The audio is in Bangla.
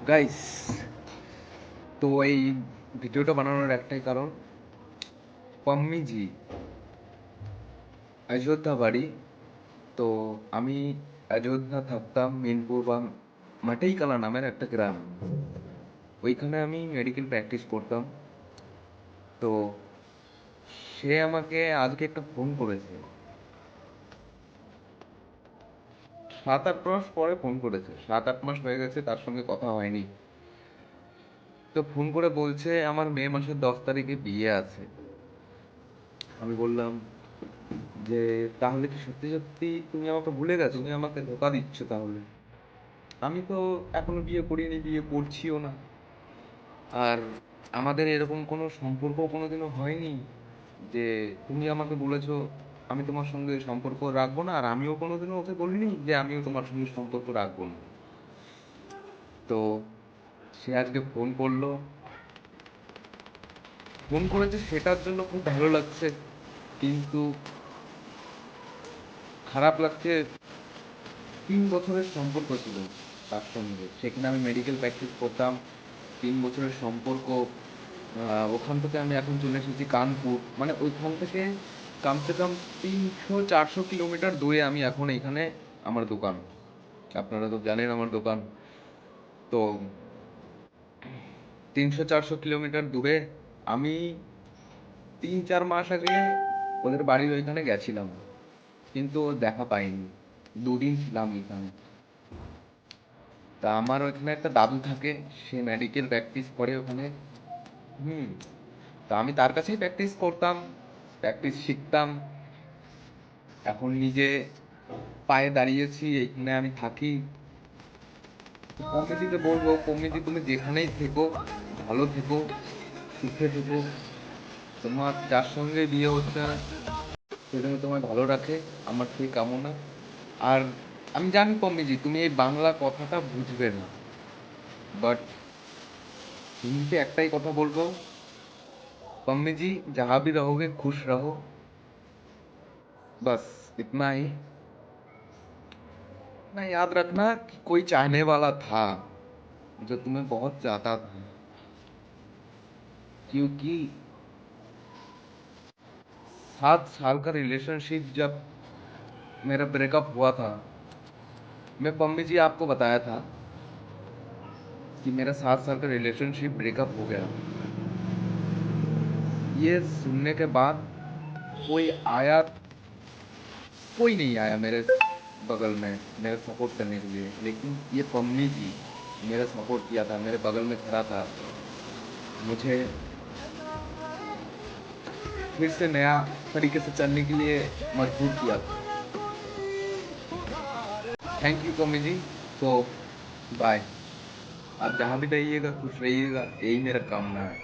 গাইস, তো এই ভিডিওটা বানানোর একটাই কারণ, পাম্মিজি অযোধ্যা বাড়ি। তো আমি অযোধ্যা থাকতাম মিনপুর বা মাটেইকালা নামের একটা গ্রাম। ওইখানে আমি মেডিকেল প্র্যাকটিস করতাম। তো সে আমাকে আজকে একটা ফোন করেছে, 7-8 মাস পরে ফোন করেছে। 7-8 মাস হয়ে গেছে তার সঙ্গে কথা হয়নি। তো ফোন করে বলছে আমার মে মাসের 10 তারিখে বিয়ে আছে। আমি বললাম যে তাহলে কি সত্যি সত্যি তুমি আমাকে ভুলে গেছো, তুমি আমাকে ধোকা দিচ্ছ? তাহলে আমি তো এখনো বিয়ে করিনি, বিয়ে করছিও না। আর আমাদের এরকম কোনো সম্পর্ক কোনোদিনও হয়নি যে তুমি আমাকে বলেছো আমি তোমার সঙ্গে সম্পর্ক রাখবো না, আর আমিও কোনোদিনও ওকে বলিনি যে আমিও তোমার সঙ্গে সম্পর্ক রাখবো না। তো সে আজকে ফোন করলো, ফোন করেছে সেটার জন্য খুব ভালো লাগছে, কিন্তু খারাপ লাগছে। 3 বছরের সম্পর্ক ছিল তার সঙ্গে, সেখানে আমি মেডিকেল প্র্যাকটিস করতাম। 3 বছরের সম্পর্ক। ওখান থেকে আমি এখন চলে এসেছি কানপুর, মানে ওইখান থেকে কমসে কম 300-400 কিলোমিটার দূরে আমি এখন এখানে আমার দোকান। আপনারা তো জানেন আমার দোকান। তো 300-400 কিলোমিটার দূরে আমি 3-4 মাস আগে ওদের বাড়ির ওইখানে গেছিলাম, কিন্তু ওর দেখা পাইনি। 2 দিন ছিলাম এখানে। তা আমার ওইখানে একটা দাদু থাকে, সে মেডিকেল প্র্যাকটিস করে ওখানে। হুম। তা আমি তার কাছেই প্র্যাকটিস করতাম, প্র্যাকটিস শিখতাম। এখন নিজে পায়ে দাঁড়িয়েছি, এইখানে আমি থাকি। কমিটিকে বলবো, কমিটি তুমি যেখানেই থেকো ভালো থেকো, সুখে থেকো। তোমার যার সঙ্গে বিয়ে হচ্ছে না সে যেন তোমায় ভালো রাখে, আমার সেই কামনা। আর আমি জানি কমিটি তুমি এই বাংলা কথাটা বুঝবে না, বাট হিন্দিতে একটাই কথা বলবো, पम्मी जी जहाँ भी रहोगे खुश रहो, बस इतना ही। ना याद रखना कि कोई चाहने वाला था जो तुम्हें बहुत चाहता था, क्योंकि 7 साल का रिलेशनशिप जब मेरा ब्रेकअप हुआ था, मैं पम्मी जी आपको बताया था कि मेरा 7 साल का रिलेशनशिप ब्रेकअप हो गया। ये सुनने के बाद कोई आया, कोई नहीं आया मेरे बगल में मेरा सपोर्ट करने के लिए, लेकिन ये पम्मी जी मेरा सपोर्ट किया था, मेरे बगल में खड़ा था, मुझे फिर से नया तरीके से चलने के लिए मजबूर किया था। थैंक यू पम्मी जी। तो बाय। आप जहाँ भी रहिएगा खुश रहिएगा, यही मेरा कामना है।